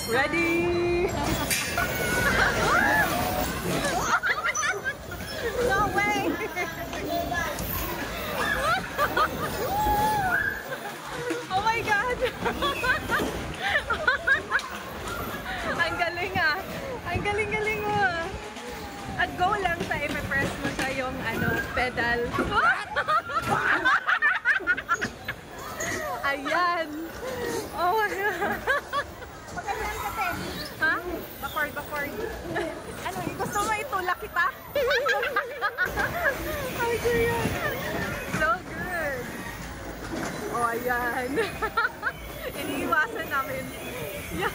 Ready? No way! Oh my God! Ang galing ah! Ang galing-galing mo ah! At go lang sa i-press mo siya yung pedal. Ayan! Oh my God! Pagkasaan ka, te? Ha? Backward. Ano, gusto mo itulak kita? Ay, kuya. So good. Oh, ayan. Iniiwasan namin. Yeah.